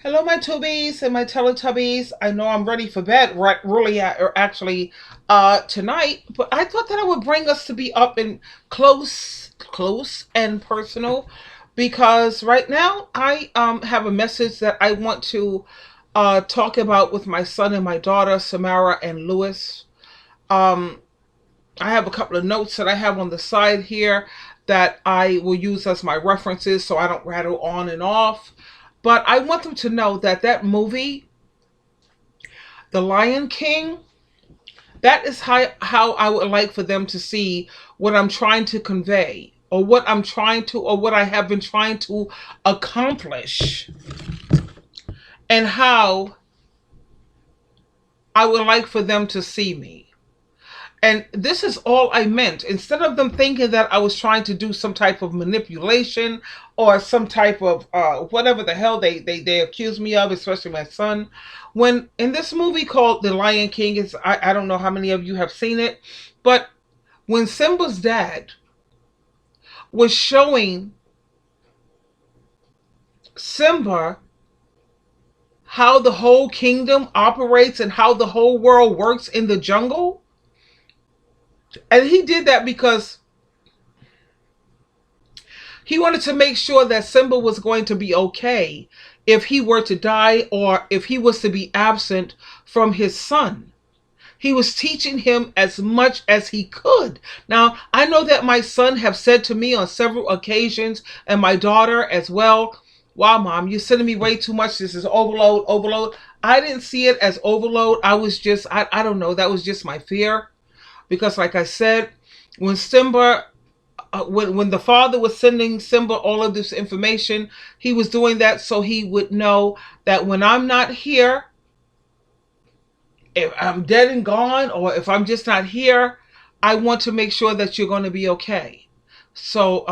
Hello, my Tubies and my Teletubbies. I know I'm ready for bed, right? Really, or actually, tonight. But I thought that I would bring us to be up and close and personal, because right now I have a message that I want to talk about with my son and my daughter, Samara and Lewis. Um, I have a couple of notes that I have on the side here that I will use as my references so I don't rattle on and off. But I want them to know that that movie, The Lion King, that is how I would like for them to see what I'm trying to convey, or what I'm trying to, or what I have been trying to accomplish, and how I would like for them to see me. And this is all I meant. Instead of them thinking that I was trying to do some type of manipulation or some type of whatever the hell they accuse me of, especially my son. When in this movie called The Lion King, I don't know how many of you have seen it, but when Simba's dad was showing Simba how the whole kingdom operates and how the whole world works in the jungle, and he did that because he wanted to make sure that Simba was going to be okay if he were to die or if he was to be absent from his son. He was teaching him as much as he could. Now, I know that my son have said to me on several occasions, and my daughter as well, "Wow, mom, you're sending me way too much. This is overload, overload." I didn't see it as overload. I was just, I don't know, that was just my fear. Because like I said, when Simba when the father was sending Simba all of this information, he was doing that so he would know that when I'm not here, if I'm dead and gone, or if I'm just not here, I want to make sure that you're going to be okay. So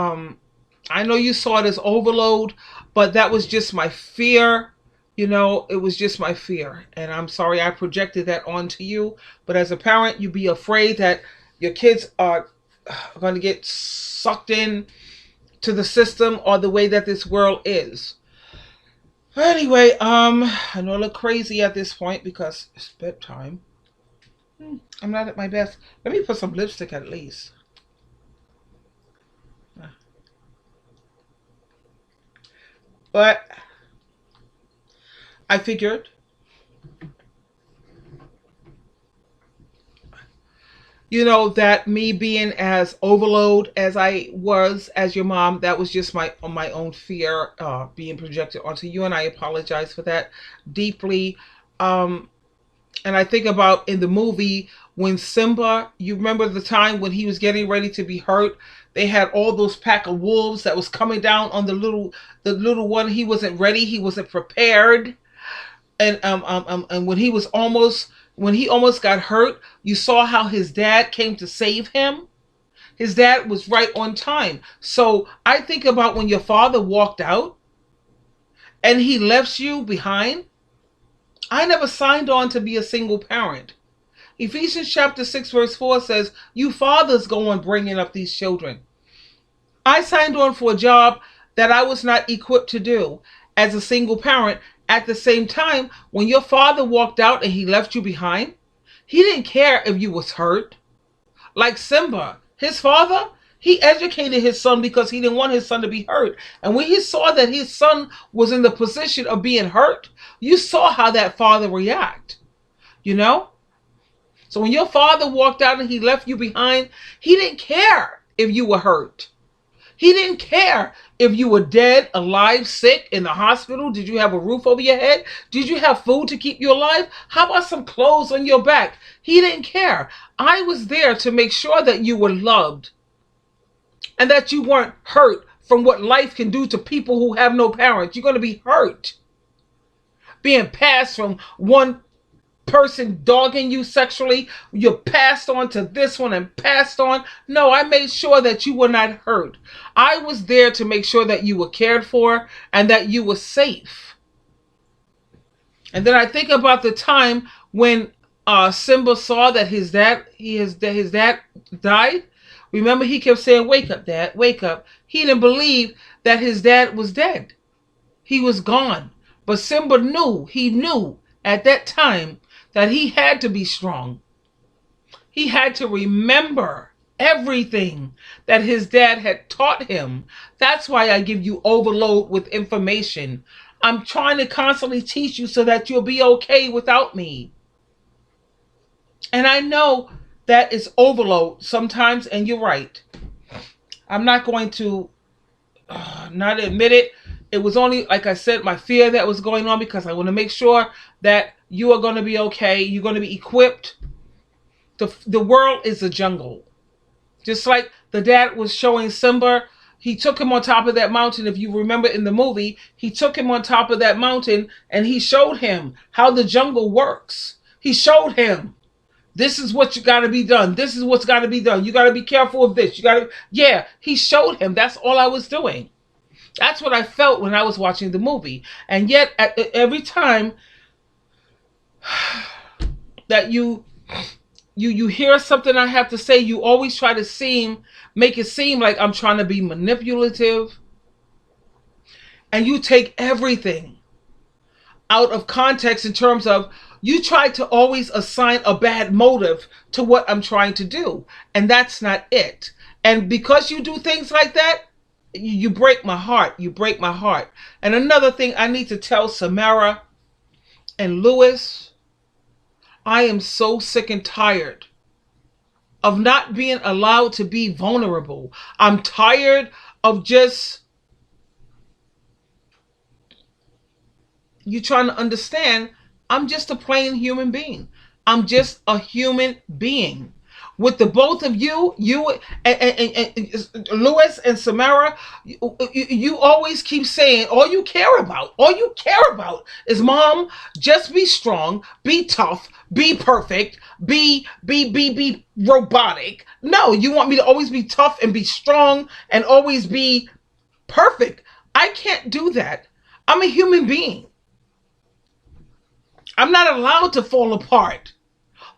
I know you saw it as overload, but that was just my fear. You know, it was just my fear. And I'm sorry I projected that onto you. But as a parent, you be afraid that your kids are going to get sucked in to the system or the way that this world is. Anyway, I know I look crazy at this point because it's bedtime. I'm not at my best. Let me put some lipstick at least. But I figured, that me being as overload as I was as your mom, that was just my own fear being projected onto you, and I apologize for that deeply. Um, and I think about in the movie when Simba, you remember the time when he was getting ready to be hurt, they had all those pack of wolves that was coming down on the little one. He wasn't ready, he wasn't prepared. And when he almost got hurt, you saw how his dad came to save him. His dad was right on time. So I think about when your father walked out and he left you behind. I never signed on to be a single parent. Ephesians chapter 6 verse 4 says, "You fathers go on bringing up these children." I signed on for a job that I was not equipped to do as a single parent. At the same time, when your father walked out and he left you behind, he didn't care if you was hurt. Like Simba, his father, he educated his son because he didn't want his son to be hurt. And when he saw that his son was in the position of being hurt, you saw how that father react, you know? So when your father walked out and he left you behind, he didn't care if you were hurt. He didn't care if you were dead, alive, sick, in the hospital. Did you have a roof over your head? Did you have food to keep you alive? How about some clothes on your back? He didn't care. I was there to make sure that you were loved and that you weren't hurt from what life can do to people who have no parents. You're going to be hurt. Being passed from one person dogging you sexually, you're passed on to this one and passed on. No, I made sure that you were not hurt. I was there to make sure that you were cared for and that you were safe. And then I think about the time when Simba saw that his dad died. Remember, he kept saying, "Wake up, Dad, wake up." He didn't believe that his dad was dead. He was gone. But Simba knew, he knew at that time that he had to be strong. He had to remember everything that his dad had taught him. That's why I give you overload with information. I'm trying to constantly teach you so that you'll be okay without me. And I know that is overload sometimes, and you're right. I'm not going to not admit it. It was only, like I said, my fear that was going on, because I want to make sure that you are going to be okay. You're going to be equipped. The world is a jungle. Just like the dad was showing Simba, he took him on top of that mountain. If you remember in the movie, he took him on top of that mountain and he showed him how the jungle works. He showed him, this is what you got to be done. This is what's got to be done. You got to be careful of this. You got to, yeah, he showed him. That's all I was doing. That's what I felt when I was watching the movie. And yet, every time that you hear something I have to say, you always try to make it seem like I'm trying to be manipulative. And you take everything out of context in terms of, you try to always assign a bad motive to what I'm trying to do. And that's not it. And because you do things like that, you break my heart. You break my heart. And another thing I need to tell Samara and Lewis, I am so sick and tired of not being allowed to be vulnerable. I'm tired of just you trying to understand. I'm just a plain human being. I'm just a human being. With the both of you and Lewis and Samara, you always keep saying all you care about is, Mom, just be strong, be tough, be perfect, be robotic. No, you want me to always be tough and be strong and always be perfect. I can't do that. I'm a human being. I'm not allowed to fall apart.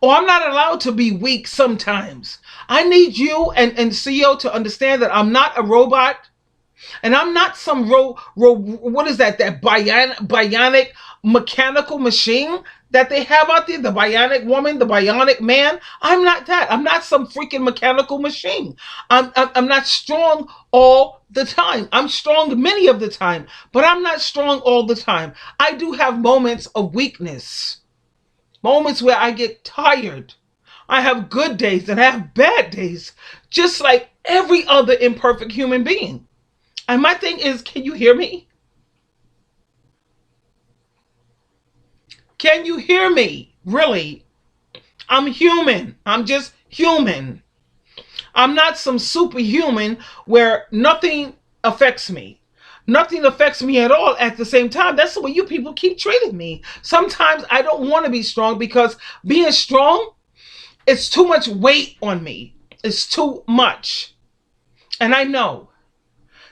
Or I'm not allowed to be weak sometimes. I need you and CEO to understand that I'm not a robot. And I'm not some what is that bionic mechanical machine that they have out there? The bionic woman, the bionic man. I'm not that. I'm not some freaking mechanical machine. I'm not strong all the time. I'm strong many of the time, but I'm not strong all the time. I do have moments of weakness. Moments where I get tired. I have good days and I have bad days, just like every other imperfect human being. And my thing is, can you hear me? Can you hear me? Really? I'm human. I'm just human. I'm not some superhuman where nothing affects me. Nothing affects me at all at the same time. That's the way you people keep treating me. Sometimes I don't want to be strong because being strong, it's too much weight on me. It's too much. And I know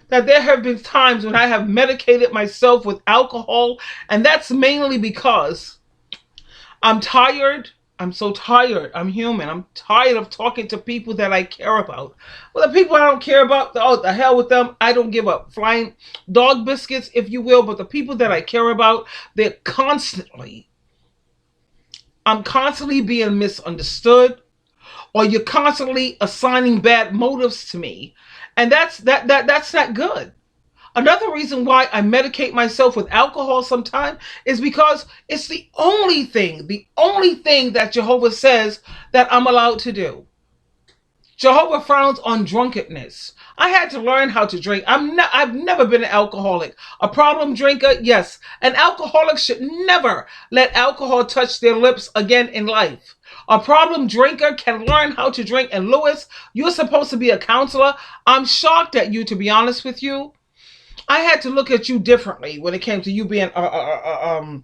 that there have been times when I have medicated myself with alcohol, and that's mainly because I'm tired. I'm so tired. I'm human. I'm tired of talking to people that I care about. Well, the people I don't care about, oh, the hell with them. I don't give up. Flying dog biscuits, if you will. But the people that I care about, I'm constantly being misunderstood, or you're constantly assigning bad motives to me. And that's not good. Another reason why I medicate myself with alcohol sometimes is because it's the only thing that Jehovah says that I'm allowed to do. Jehovah frowns on drunkenness. I had to learn how to drink. I've never been an alcoholic. A problem drinker, yes. An alcoholic should never let alcohol touch their lips again in life. A problem drinker can learn how to drink. And Lewis, you're supposed to be a counselor. I'm shocked at you, to be honest with you. I had to look at you differently when it came to you being a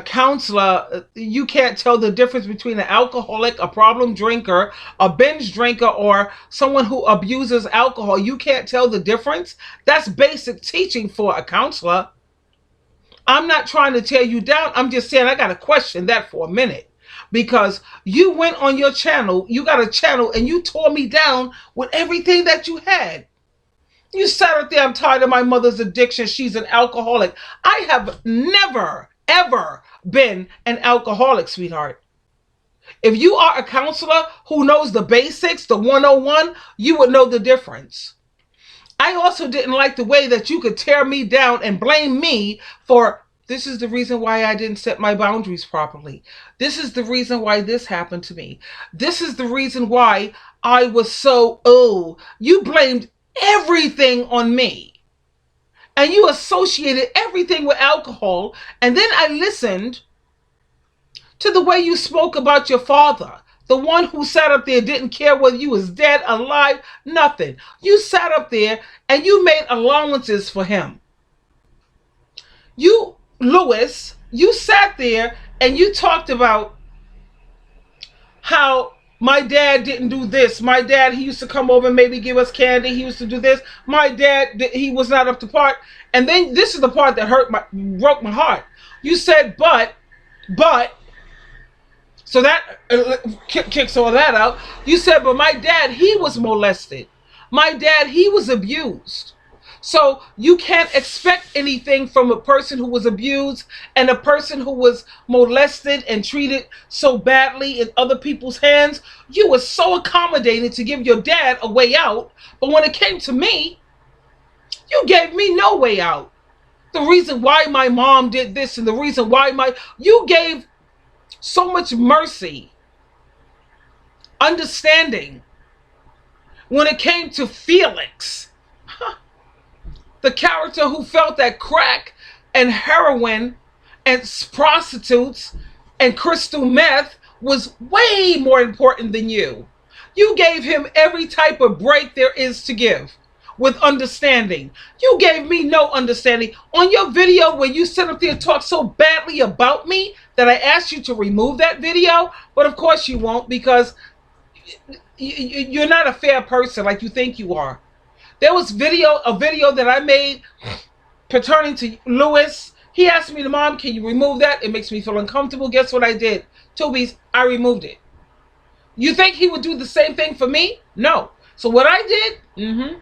counselor. You can't tell the difference between an alcoholic, a problem drinker, a binge drinker, or someone who abuses alcohol. You can't tell the difference. That's basic teaching for a counselor. I'm not trying to tear you down. I'm just saying I got to question that for a minute. Because you went on your channel, you got a channel, and you tore me down with everything that you had. You sat up there, I'm tired of my mother's addiction. She's an alcoholic. I have never, ever been an alcoholic, sweetheart. If you are a counselor who knows the basics, the 101, you would know the difference. I also didn't like the way that you could tear me down and blame me for this is the reason why I didn't set my boundaries properly. This is the reason why this happened to me. This is the reason why I was so, oh, you blamed everything on me. And you associated everything with alcohol. And then I listened to the way you spoke about your father. The one who sat up there didn't care whether you was dead, alive, nothing. You sat up there and you made allowances for him. You, Lewis, you sat there and you talked about how my dad didn't do this. My dad, he used to come over and maybe give us candy. He used to do this. My dad, he was not up to par. And then this is the part that broke my heart. You said, but, so that kicks all that out. You said, but my dad, he was molested. My dad, he was abused. So you can't expect anything from a person who was abused and a person who was molested and treated so badly in other people's hands. You were so accommodating to give your dad a way out. But when it came to me, you gave me no way out. The reason why my mom did this and the reason why you gave so much mercy, understanding when it came to Felix. The character who felt that crack and heroin and prostitutes and crystal meth was way more important than you. You gave him every type of break there is to give with understanding. You gave me no understanding. On your video where you sit up there and talk so badly about me that I asked you to remove that video, but of course you won't because you're not a fair person like you think you are. There was a video that I made pertaining to Lewis. He asked me, Mom, can you remove that? It makes me feel uncomfortable. Guess what I did? Tobies, I removed it. You think he would do the same thing for me? No. So what I did,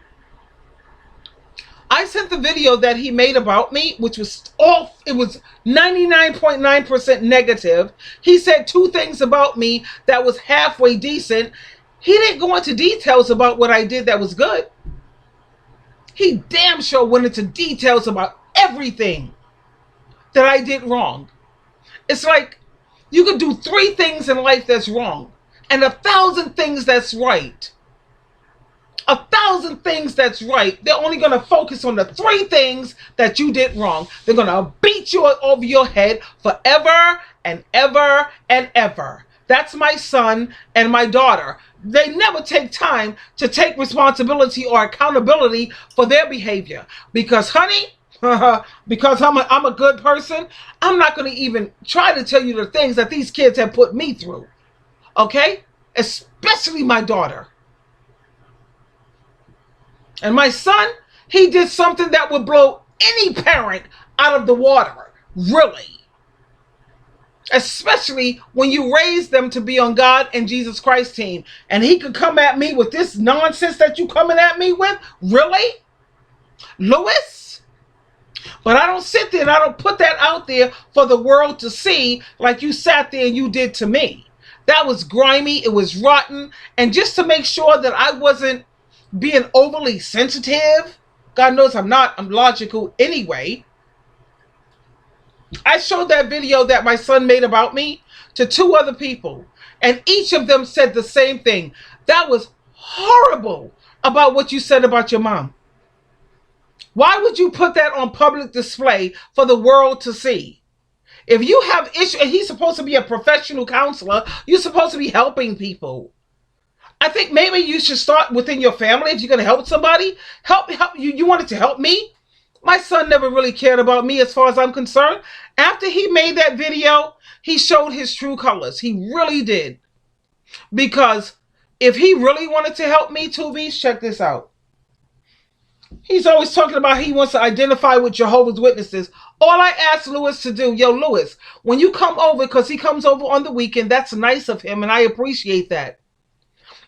I sent the video that he made about me, which was it was 99.9% negative. He said 2 things about me that was halfway decent. He didn't go into details about what I did that was good. He damn sure went into details about everything that I did wrong. It's like you could do 3 things in life that's wrong and 1,000 things that's right. 1,000 things that's right. They're only going to focus on the 3 things that you did wrong. They're going to beat you over your head forever and ever and ever. That's my son and my daughter. They never take time to take responsibility or accountability for their behavior. Because, honey, because I'm a good person, I'm not going to even try to tell you the things that these kids have put me through. Okay? Especially my daughter. And my son, he did something that would blow any parent out of the water. Really. Especially when you raise them to be on God and Jesus Christ team. And he could come at me with this nonsense that you coming at me with? Really? Lewis? But I don't sit there and I don't put that out there for the world to see like you sat there and you did to me. That was grimy. It was rotten. And just to make sure that I wasn't being overly sensitive, God knows I'm not. I'm logical anyway. I showed that video that my son made about me to 2 other people. And each of them said the same thing. That was horrible about what you said about your mom. Why would you put that on public display for the world to see? If you have issues, and he's supposed to be a professional counselor, you're supposed to be helping people. I think maybe you should start within your family. If you're going to help somebody, help you. You wanted to help me? My son never really cared about me as far as I'm concerned. After he made that video, he showed his true colors. He really did. Because if he really wanted to help me, Tubies, check this out. He's always talking about he wants to identify with Jehovah's Witnesses. All I asked Lewis to do, yo, Lewis, when you come over, because he comes over on the weekend, that's nice of him, and I appreciate that.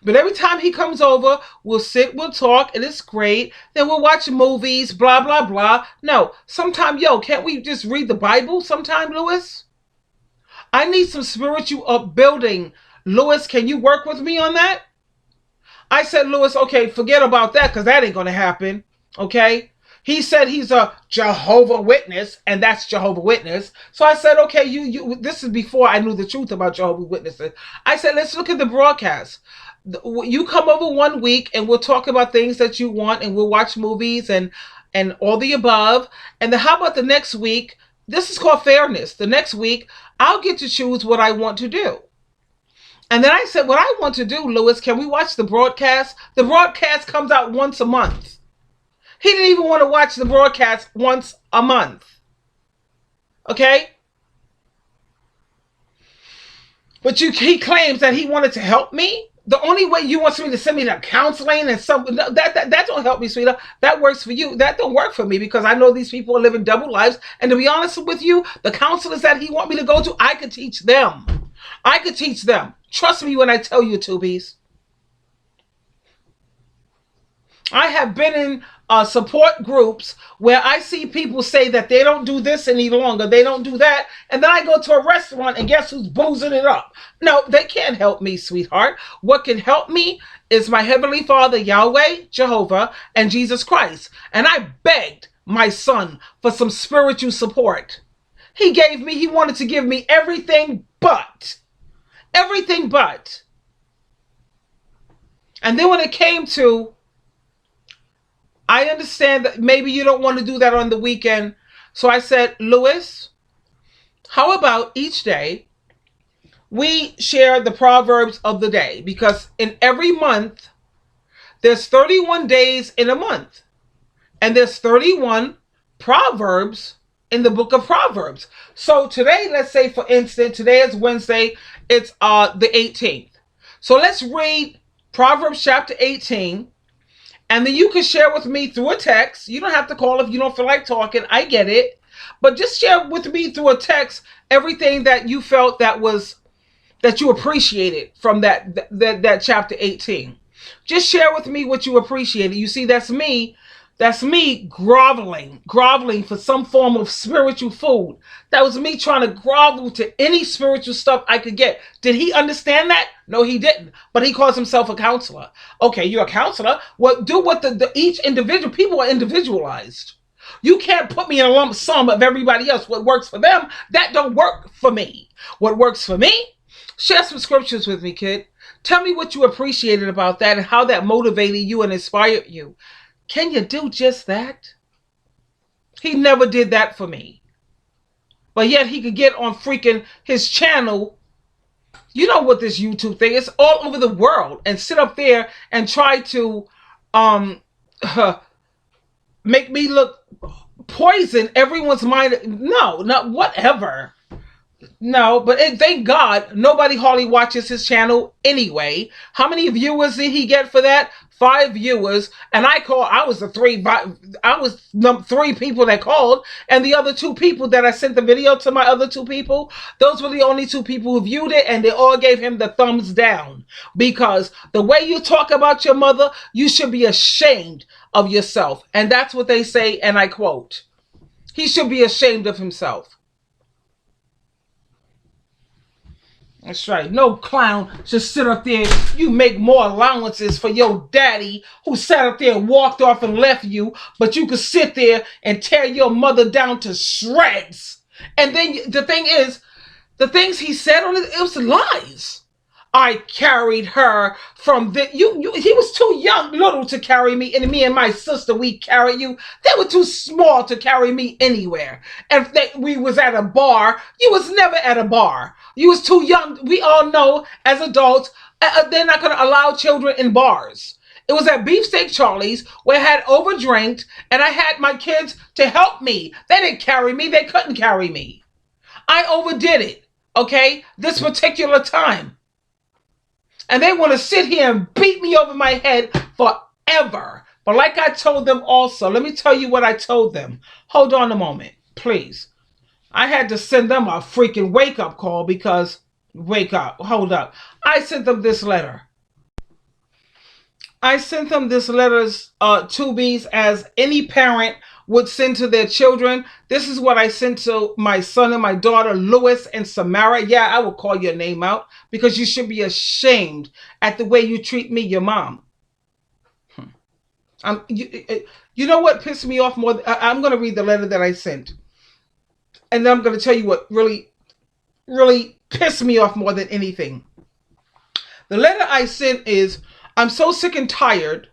But every time he comes over, we'll sit, we'll talk, and it's great. Then we'll watch movies, blah, blah, blah. No, sometime, can't we just read the Bible sometime, Lewis? I need some spiritual upbuilding. Lewis, can you work with me on that? I said, Lewis, okay, forget about that because that ain't going to happen. Okay? He said he's a Jehovah Witness, and that's Jehovah Witness. So I said, okay, this is before I knew the truth about Jehovah Witnesses. I said, let's look at the broadcast. You come over one week and we'll talk about things that you want, and we'll watch movies and all the above. And then how about the next week? This is called fairness. The next week, I'll get to choose what I want to do. And then I said, what I want to do, Lewis, can we watch the broadcast? The broadcast comes out once a month. He didn't even want to watch the broadcast once a month. Okay? But he claims that he wanted to help me. The only way you want me to send me to counseling and that don't help me, sweetheart. That works for you. That don't work for me because I know these people are living double lives. And to be honest with you, the counselors that he want me to go to, I could teach them. I could teach them. Trust me when I tell you, Tubies. I have been in support groups where I see people say that they don't do this any longer. They don't do that. And then I go to a restaurant and guess who's boozing it up? No, they can't help me, sweetheart. What can help me is my Heavenly Father, Yahweh, Jehovah, and Jesus Christ. And I begged my son for some spiritual support. He wanted to give me everything but. Everything but. And then when it came to, I understand that maybe you don't want to do that on the weekend. So I said, Lewis, how about each day we share the Proverbs of the day? Because in every month, there's 31 days in a month. And there's 31 Proverbs in the book of Proverbs. So today, let's say, for instance, today is Wednesday. It's the 18th. So let's read Proverbs chapter 18. And then you can share with me through a text. You don't have to call if you don't feel like talking. I get it. But just share with me through a text everything that you felt that you appreciated from that chapter 18. Just share with me what you appreciated. You see, that's me. That's me groveling for some form of spiritual food. That was me trying to grovel to any spiritual stuff I could get. Did he understand that? No, he didn't. But he calls himself a counselor. Okay, you're a counselor. Well, do what each individual, people are individualized. You can't put me in a lump sum of everybody else. What works for them, that don't work for me. What works for me? Share some scriptures with me, kid. Tell me what you appreciated about that and how that motivated you and inspired you. Can you do just that? He never did that for me. But yet he could get on freaking his channel. You know what this YouTube thing is, all over the world, and sit up there and try to make me look poison everyone's mind. No, not whatever. No, but thank God nobody hardly watches his channel anyway. How many viewers did he get for that? 5 viewers, and I was three people that called, and the other 2 people that I sent the video to, my other 2 people, those were the only 2 people who viewed it, and they all gave him the thumbs down. Because the way you talk about your mother, you should be ashamed of yourself. And that's what they say, and I quote, he should be ashamed of himself. That's right. No clown should sit up there. You make more allowances for your daddy who sat up there and walked off and left you, but you could sit there and tear your mother down to shreds. And then the thing is, the things he said on it was lies. I carried her from he was too little to carry me, and me and my sister, we carried you. They were too small to carry me anywhere. And if we was at a bar, you was never at a bar. You was too young. We all know as adults, they're not going to allow children in bars. It was at Beefsteak Charlie's where I had overdrinked, and I had my kids to help me. They didn't carry me. They couldn't carry me. I overdid it, okay, this particular time. And they want to sit here and beat me over my head forever. But like I told them also, let me tell you what I told them. Hold on a moment, please. I had to send them a freaking wake-up call because, wake up, hold up. I sent them this letter. I sent them this letters, two B's, as any parent would send to their children. This is what I sent to my son and my daughter, Lewis and Samara. Yeah, I will call your name out because you should be ashamed at the way you treat me, your mom. You know what pissed me off more? I'm going to read the letter that I sent, and then I'm going to tell you what really pissed me off more than anything. The letter I sent is, I'm so sick and tired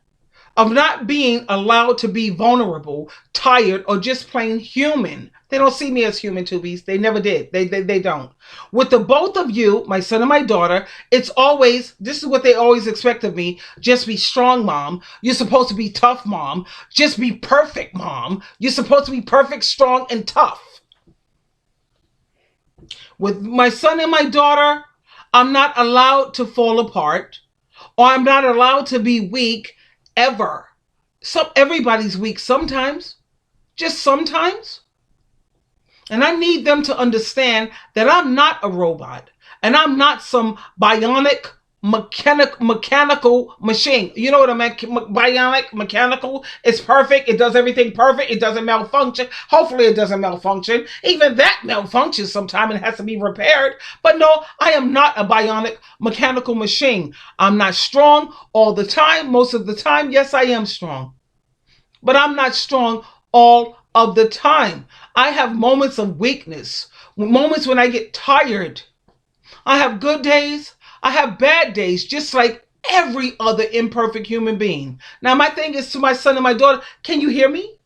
of not being allowed to be vulnerable, tired, or just plain human. They don't see me as human, Tubies. They never did. They don't. With the both of you, my son and my daughter, it's always, this is what they always expect of me. Just be strong, mom. You're supposed to be tough, mom. Just be perfect, mom. You're supposed to be perfect, strong, and tough. With my son and my daughter, I'm not allowed to fall apart, or I'm not allowed to be weak ever. Everybody's weak sometimes, just sometimes. And I need them to understand that I'm not a robot, and I'm not some bionic mechanical machine. You know what I mean? Bionic, mechanical. It's perfect. It does everything perfect. It doesn't malfunction. Hopefully it doesn't malfunction. Even that malfunctions sometime and has to be repaired. But no, I am not a bionic mechanical machine. I'm not strong all the time. Most of the time, yes, I am strong. But I'm not strong all of the time. I have moments of weakness, moments when I get tired. I have good days. I have bad days, just like every other imperfect human being. Now, my thing is to my son and my daughter, can you hear me?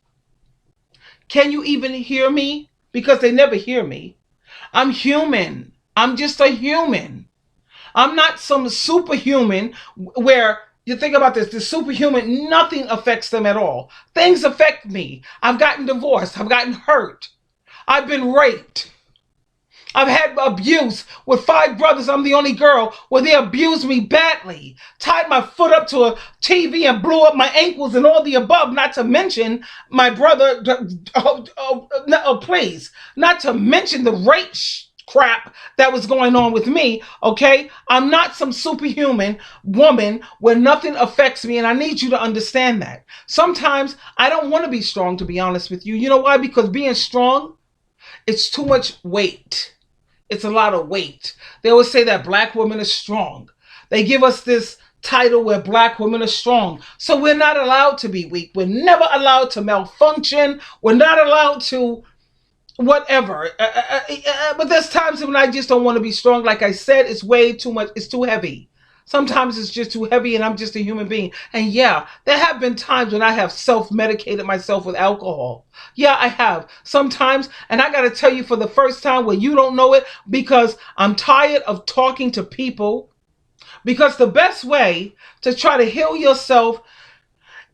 Can you even hear me? Because they never hear me. I'm human. I'm just a human. I'm not some superhuman where you think about this, the superhuman, nothing affects them at all. Things affect me. I've gotten divorced. I've gotten hurt. I've been raped. I've had abuse with 5 brothers. I'm the only girl where they abused me badly. Tied my foot up to a TV and blew up my ankles and all the above. Not to mention my brother, please. Not to mention the rape crap that was going on with me, okay? I'm not some superhuman woman where nothing affects me, and I need you to understand that. Sometimes I don't want to be strong, to be honest with you. You know why? Because being strong, it's too much weight. It's a lot of weight. They always say that black women are strong. They give us this title where black women are strong. So we're not allowed to be weak. We're never allowed to malfunction. We're not allowed to whatever. But there's times when I just don't want to be strong. Like I said, it's way too much. It's too heavy. Sometimes it's just too heavy and I'm just a human being. And yeah, there have been times when I have self-medicated myself with alcohol. Yeah, I have. Sometimes, and I got to tell you for the first time where you don't know it, because I'm tired of talking to people. Because the best way to try to heal yourself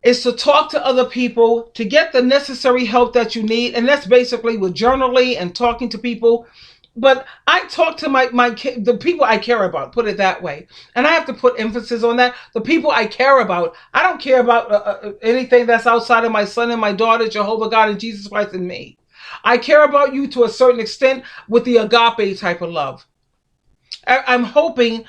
is to talk to other people, to get the necessary help that you need. And that's basically with journaling and talking to people. But I talk to the people I care about, put it that way. And I have to put emphasis on that. The people I care about, I don't care about anything that's outside of my son and my daughter, Jehovah God and Jesus Christ and me. I care about you to a certain extent with the agape type of love. I'm hoping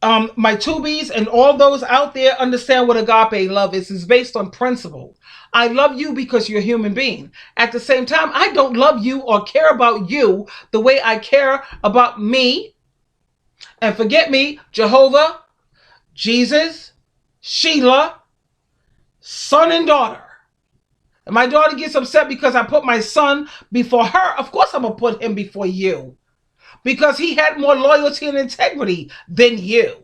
my tubies and all those out there understand what agape love is. It's based on principle. I love you because you're a human being. At the same time, I don't love you or care about you the way I care about me. And forget me, Jehovah, Jesus, Sheila, son and daughter. And my daughter gets upset because I put my son before her. Of course I'm going to put him before you. Because he had more loyalty and integrity than you.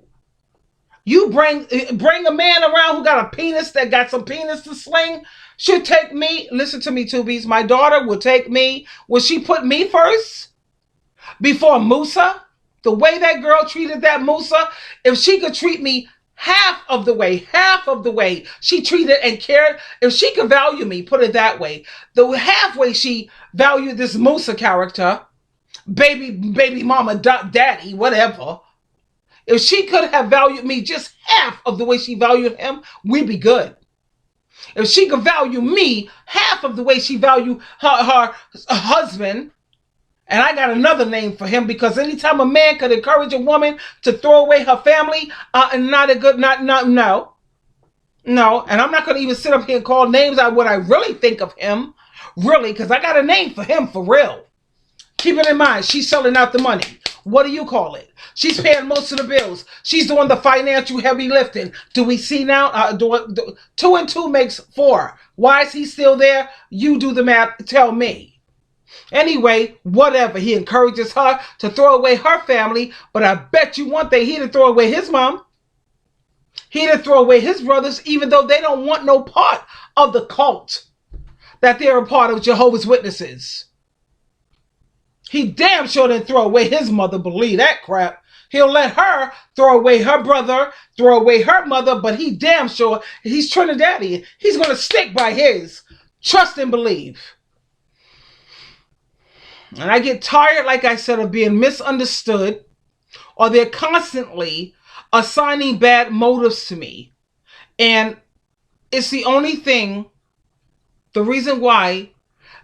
You bring a man around who got a penis, that got some penis to sling, should take me. Listen to me, Tubies. My daughter will take me. Will she put me first before Musa? The way that girl treated that Musa, if she could treat me half of the way she treated and cared, if she could value me, put it that way, the halfway she valued this Musa character, baby mama, daddy, whatever. If she could have valued me just half of the way she valued him, we'd be good. If she could value me half of the way she valued her husband, and I got another name for him, because anytime a man could encourage a woman to throw away her family, no. No, and I'm not going to even sit up here and call names out what I really think of him. Really, because I got a name for him for real. Keep it in mind, she's selling out the money. What do you call it? She's paying most of the bills. She's doing the financial heavy lifting. Do we see now? Two and two makes four. Why is he still there? You do the math. Tell me. Anyway, whatever. He encourages her to throw away her family, but I bet you one thing, he didn't throw away his mom. He didn't throw away his brothers, even though they don't want no part of the cult that they're a part of Jehovah's Witnesses. He damn sure didn't throw away his mother, believe that crap. He'll let her throw away her brother, throw away her mother, but he damn sure, he's Trinidadian. He's going to stick by his. Trust and believe. And I get tired, like I said, of being misunderstood, or they're constantly assigning bad motives to me. And it's the only thing, the reason why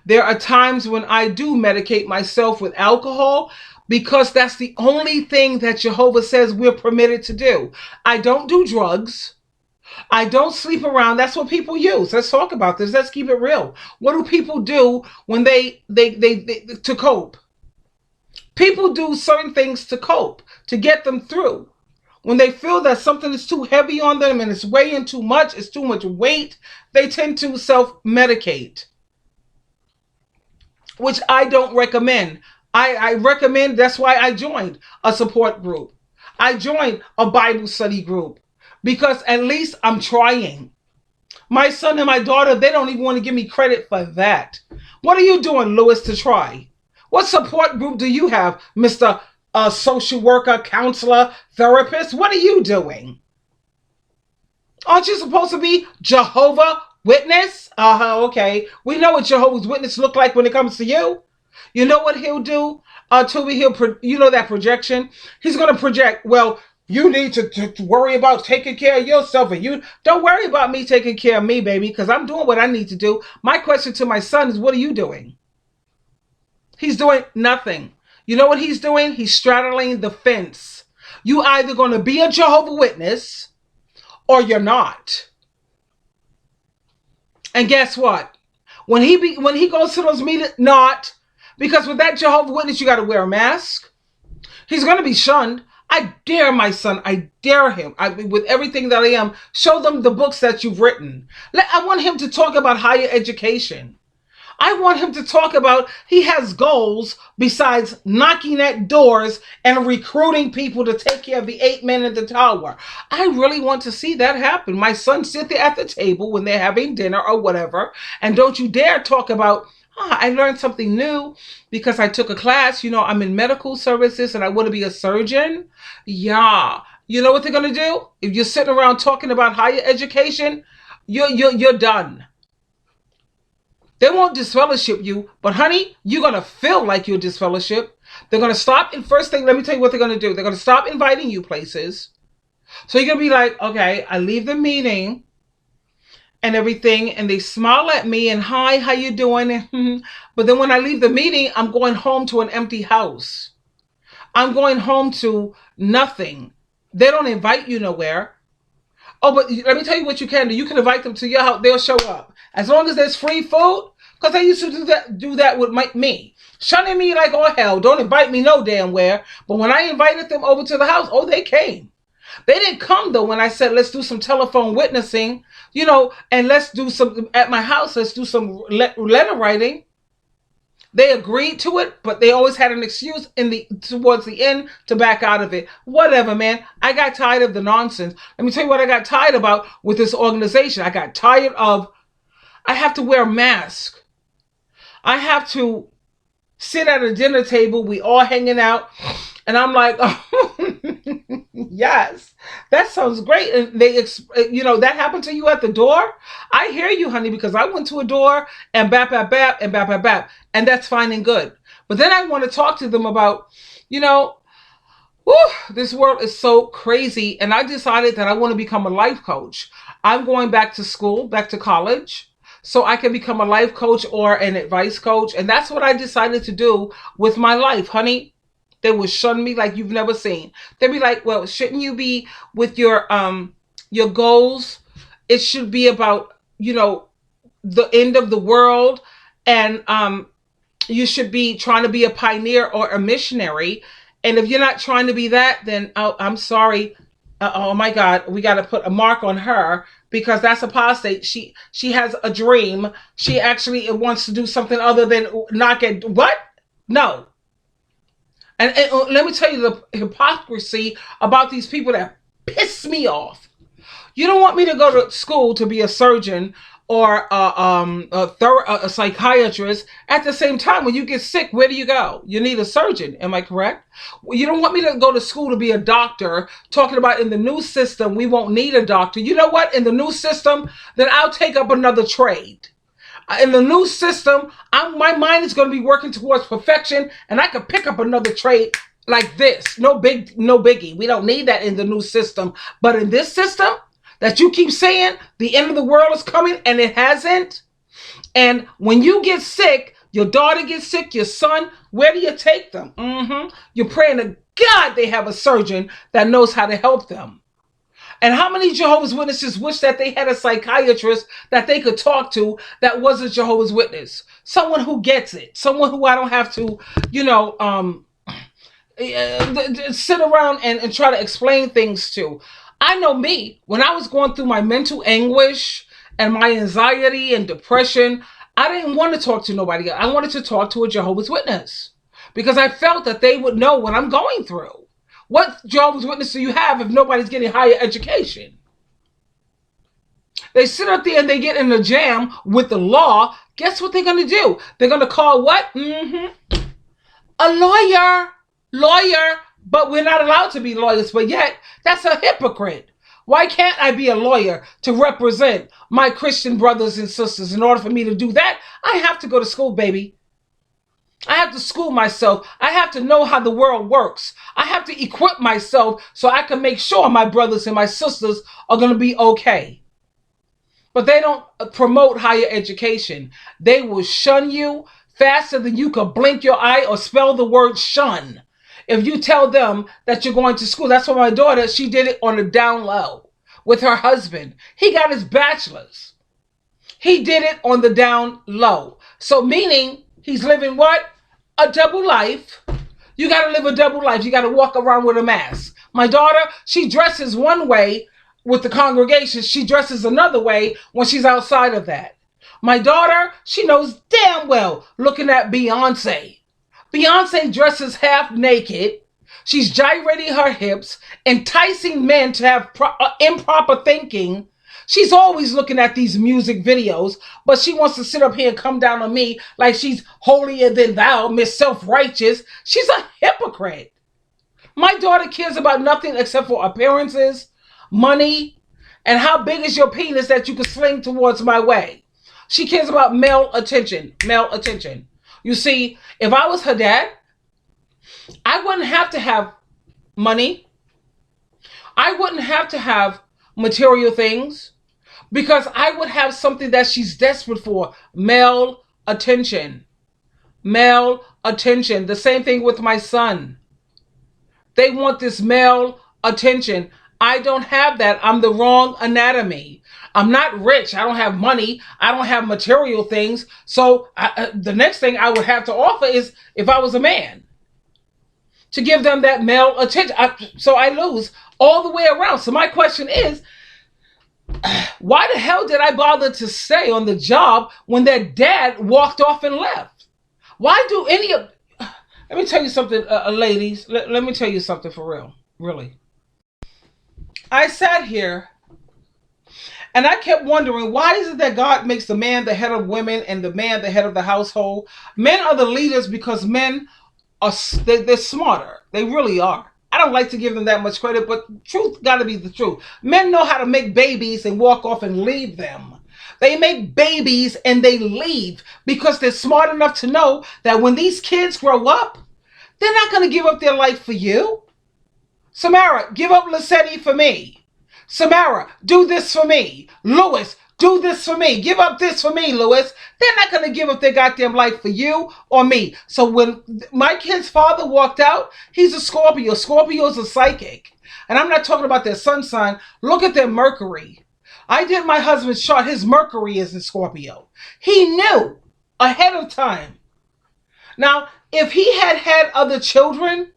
there are times when I do medicate myself with alcohol, because that's the only thing that Jehovah says we're permitted to do. I don't do drugs. I don't sleep around. That's what people use. Let's talk about this. Let's keep it real. What do people do when they to cope? People do certain things to cope, to get them through. When they feel that something is too heavy on them and it's weighing too much, it's too much weight, they tend to self-medicate, which I don't recommend. I recommend, that's why I joined a support group. I joined a Bible study group, because at least I'm trying. My son and my daughter, they don't even want to give me credit for that. What are you doing, Lewis, to try? What support group do you have, Mr. Social worker, counselor, therapist? What are you doing? Aren't you supposed to be Jehovah Witness? Okay. We know what Jehovah's Witness look like when it comes to you. You know what he'll do? Toby, you know that projection? He's going to project, well, you need to worry about taking care of yourself, and you don't worry about me taking care of me, baby, because I'm doing what I need to do. My question to my son is, what are you doing? He's doing nothing. You know what he's doing? He's straddling the fence. You either going to be a Jehovah's Witness or you're not. And guess what? When he goes to those meetings, not, because with that Jehovah's Witness, you got to wear a mask. He's going to be shunned. I dare my son. I dare him. With everything that I am, show them the books that you've written. I want him to talk about higher education. I want him to talk about he has goals besides knocking at doors and recruiting people to take care of the 8 men in the tower. I really want to see that happen. My son sit there at the table when they're having dinner or whatever, and don't you dare talk about, I learned something new because I took a class. You know, I'm in medical services and I want to be a surgeon. Yeah. You know what they're going to do? If you're sitting around talking about higher education, you're done. They won't disfellowship you, but honey, you're going to feel like you're disfellowship. They're going to stop, and first thing, let me tell you what they're going to do. They're going to stop inviting you places. So you're going to be like, okay, I leave the meeting and everything, and they smile at me and, hi, how you doing? But then when I leave the meeting, I'm going home to an empty house. I'm going home to nothing. They don't invite you nowhere. Oh, but let me tell you what you can do. You can invite them to your house. They'll show up. As long as there's free food, because they used to do that with me. Shunning me like, oh, hell, don't invite me no damn where. But when I invited them over to the house, oh, they came. They didn't come, though, when I said, let's do some telephone witnessing, you know, and let's do some, at my house, let's do some letter writing. They agreed to it, but they always had an excuse towards the end to back out of it. Whatever, man. I got tired of the nonsense. Let me tell you what I got tired about with this organization. I got tired of, I have to wear a mask. I have to sit at a dinner table. We all hanging out. And I'm like, oh, yes, that sounds great. And that happened to you at the door. I hear you, honey, because I went to a door and bap, bap, bap, and bap, bap, bap. And that's fine and good. But then I want to talk to them about, this world is so crazy. And I decided that I want to become a life coach. I'm going back to school, back to college, so I can become a life coach or an advice coach. And that's what I decided to do with my life, honey. They would shun me like you've never seen. They'd be like, well, shouldn't you be with your goals It should be about, the end of the world. And you should be trying to be a pioneer or a missionary. And if you're not trying to be that, then I'm sorry. Oh my God, we got to put a mark on her, because that's apostate. She has a dream. She actually wants to do something other than not get what? No. And let me tell you the hypocrisy about these people that piss me off. You don't want me to go to school to be a surgeon or a psychiatrist. At the same time, when you get sick, where do you go? You need a surgeon. Am I correct? Well, you don't want me to go to school to be a doctor, talking about in the new system, we won't need a doctor. You know what? In the new system, then I'll take up another trade. In the new system, my mind is going to be working towards perfection, and I could pick up another trade like this. No biggie. We don't need that in the new system. But in this system that you keep saying the end of the world is coming, and it hasn't. And when you get sick, your daughter gets sick, your son, where do you take them? You're praying to God they have a surgeon that knows how to help them. And how many Jehovah's Witnesses wish that they had a psychiatrist that they could talk to that was a Jehovah's Witness? Someone who gets it. Someone who I don't have to, sit around and try to explain things to. I know me, when I was going through my mental anguish and my anxiety and depression, I didn't want to talk to nobody else. I wanted to talk to a Jehovah's Witness because I felt that they would know what I'm going through. What Jehovah's Witness do you have if nobody's getting higher education? They sit up there and they get in a jam with the law. Guess what they're going to do? They're going to call what? A lawyer. But we're not allowed to be lawyers, but yet that's a hypocrite. Why can't I be a lawyer to represent my Christian brothers and sisters? In order for me to do that, I have to go to school, baby. I have to school myself. I have to know how the world works. I have to equip myself so I can make sure my brothers and my sisters are going to be okay. But they don't promote higher education. They will shun you faster than you could blink your eye or spell the word shun. If you tell them that you're going to school, that's why my daughter, she did it on the down low with her husband. He got his bachelor's. He did it on the down low. So meaning he's living what? A double life. You got to live a double life. You got to walk around with a mask. My daughter, she dresses one way with the congregation. She dresses another way when she's outside of that. My daughter, she knows damn well looking at Beyonce. Beyonce dresses half naked. She's gyrating her hips, enticing men to have improper thinking. She's always looking at these music videos, but she wants to sit up here and come down on me like she's holier than thou, Miss Self-Righteous. She's a hypocrite. My daughter cares about nothing except for appearances, money, and how big is your penis that you can sling towards my way. She cares about male attention. You see, if I was her dad, I wouldn't have to have money. I wouldn't have to have material things because I would have something that she's desperate for. Male attention. The same thing with my son. They want this male attention. I don't have that. I'm the wrong anatomy. I'm not rich. I don't have money. I don't have material things. So the next thing I would have to offer is if I was a man, to give them that male attention. So I lose all the way around. So my question is, why the hell did I bother to stay on the job when their dad walked off and left? Why do any of... Let me tell you something, ladies. Let me tell you something for real. Really. I sat here and I kept wondering, why is it that God makes the man the head of women and the man the head of the household? Men are the leaders because men are they're smarter. They really are. I don't like to give them that much credit, but truth got to be the truth. Men know how to make babies and walk off and leave them. They make babies and they leave because they're smart enough to know that when these kids grow up, they're not going to give up their life for you. Samara, give up Lissetti for me. Samara, do this for me. Lewis, do this for me. Give up this for me, Lewis. They're not going to give up their goddamn life for you or me. So when my kid's father walked out, he's a Scorpio. Scorpios are psychic. And I'm not talking about their sun sign. Look at their Mercury. I did my husband's chart. His Mercury is in Scorpio. He knew ahead of time. Now, if he had had other children,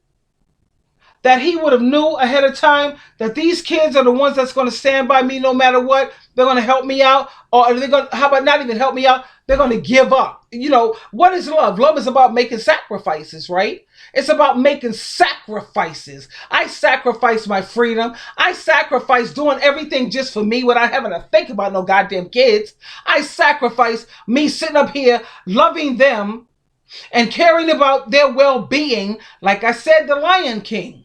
that he would have knew ahead of time that these kids are the ones that's going to stand by me no matter what. They're going to help me out, or they're going to, how about not even help me out? They're going to give up. You know, what is love? Love is about making sacrifices, right? It's about making sacrifices. I sacrifice my freedom. I sacrifice doing everything just for me without having to think about no goddamn kids. I sacrifice me sitting up here loving them and caring about their well-being. Like I said, the Lion King.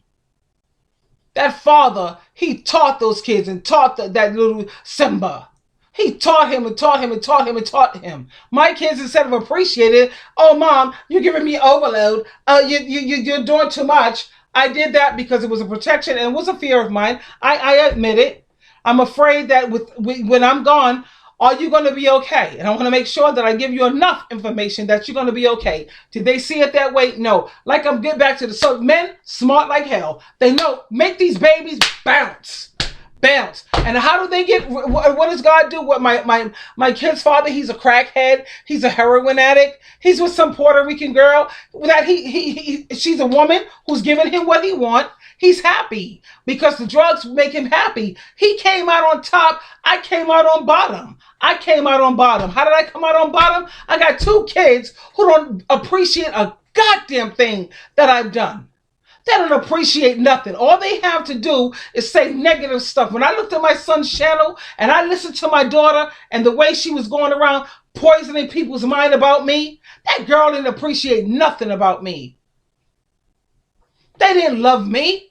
That father, he taught those kids and taught that little Simba. He taught him and taught him and taught him and taught him. My kids, instead of appreciating it, oh, Mom, you're giving me overload. You're doing too much. I did that because it was a protection and it was a fear of mine. I admit it. I'm afraid that when I'm gone, are you going to be okay? And I want to make sure that I give you enough information that you're going to be okay. Did they see it that way? No. Like I'm getting back to so men, smart like hell. They know, make these babies bounce. Bounce. And how do they get, what does God do? What my kid's father, he's a crackhead. He's a heroin addict. He's with some Puerto Rican girl that she's a woman who's giving him what he wants. He's happy because the drugs make him happy. He came out on top. I came out on bottom. I came out on bottom. How did I come out on bottom? I got 2 kids who don't appreciate a goddamn thing that I've done. They don't appreciate nothing. All they have to do is say negative stuff. When I looked at my son's channel and I listened to my daughter and the way she was going around poisoning people's mind about me, that girl didn't appreciate nothing about me. They didn't love me.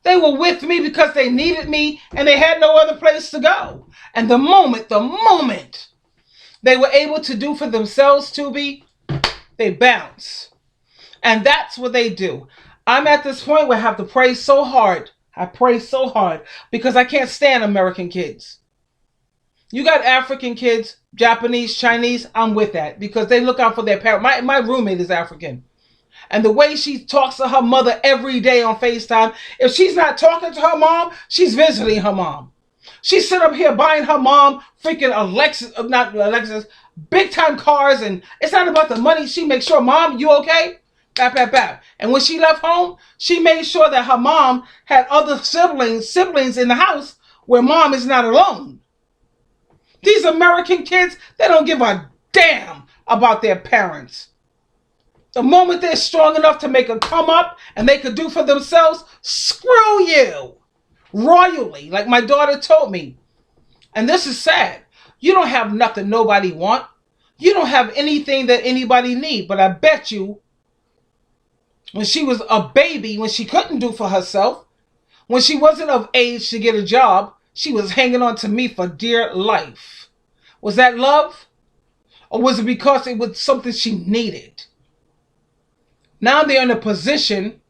They were with me because they needed me and they had no other place to go. And the moment they were able to do for themselves, they bounce. And that's what they do. I'm at this point where I have to pray so hard. I pray so hard because I can't stand American kids. You got African kids, Japanese, Chinese, I'm with that because they look out for their parents. My roommate is African. And the way she talks to her mother every day on FaceTime, if she's not talking to her mom, she's visiting her mom. She's sitting up here buying her mom freaking Alexis, big time cars, and it's not about the money. She makes sure, Mom, you okay? Bap, bap, bap. And when she left home, she made sure that her mom had other siblings in the house where Mom is not alone. These American kids, they don't give a damn about their parents. The moment they're strong enough to make a come up and they could do for themselves, screw you. Royally, like my daughter told me. And this is sad. You don't have nothing nobody want. You don't have anything that anybody need. But I bet you, when she was a baby, when she couldn't do for herself, when she wasn't of age to get a job, she was hanging on to me for dear life. Was that love? Or was it because it was something she needed? Now they're in a position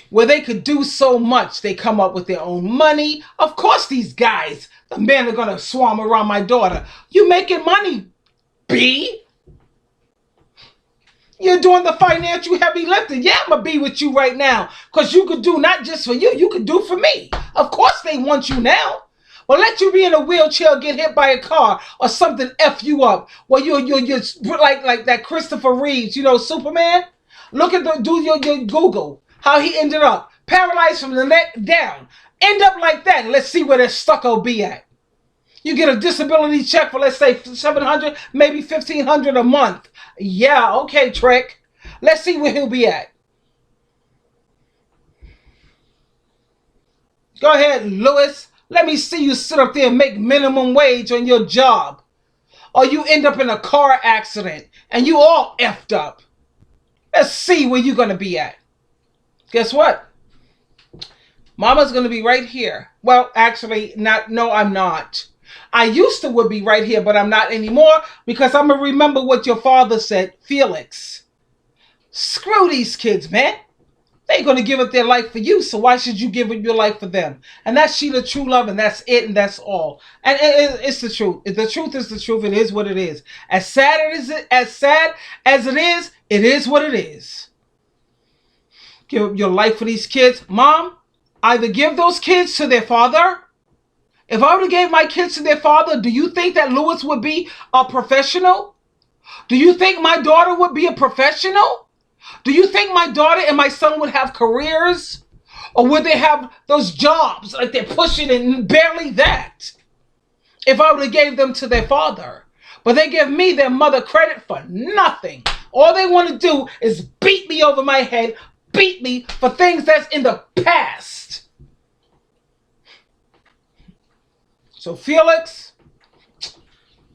where they could do so much. They come up with their own money. Of course these guys, the men, are going to swarm around my daughter. You making money, B? You're doing the financial heavy lifting. Yeah, I'm going to be with you right now. Because you could do not just for you, you could do for me. Of course they want you now. Or let you be in a wheelchair, get hit by a car or something F you up. Well, you're like that Christopher Reeves, Superman. Look at do your Google, how he ended up. Paralyzed from the neck down. End up like that. Let's see where that stucco be at. You get a disability check for, let's say, $700, maybe $1,500 a month. Yeah, okay, Trek. Let's see where he'll be at. Go ahead, Lewis. Let me see you sit up there and make minimum wage on your job. Or you end up in a car accident and you all effed up. Let's see where you're going to be at. Guess what? Mama's going to be right here. Well, actually, no, I'm not. I used to would be right here, but I'm not anymore because I'm going to remember what your father said, Felix. Screw these kids, man. They're going to give up their life for you, so why should you give up your life for them? And that's Sheila True Love, and that's it, and that's all. And it's the truth. The truth is the truth. It is what it is. As sad as it is what it is. Give up your life for these kids. Mom, either give those kids to their father, If I would have gave my kids to their father, do you think that Lewis would be a professional? Do you think my daughter would be a professional? Do you think my daughter and my son would have careers? Or would they have those jobs like they're pushing and barely that? If I would have gave them to their father. But they give me, their mother, credit for nothing. All they want to do is beat me over my head, beat me for things that's in the past. So Felix,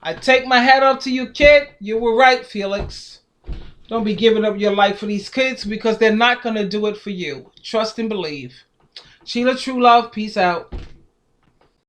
I take my hat off to you, kid. You were right, Felix. Don't be giving up your life for these kids because they're not going to do it for you. Trust and believe. Sheila, true love. Peace out.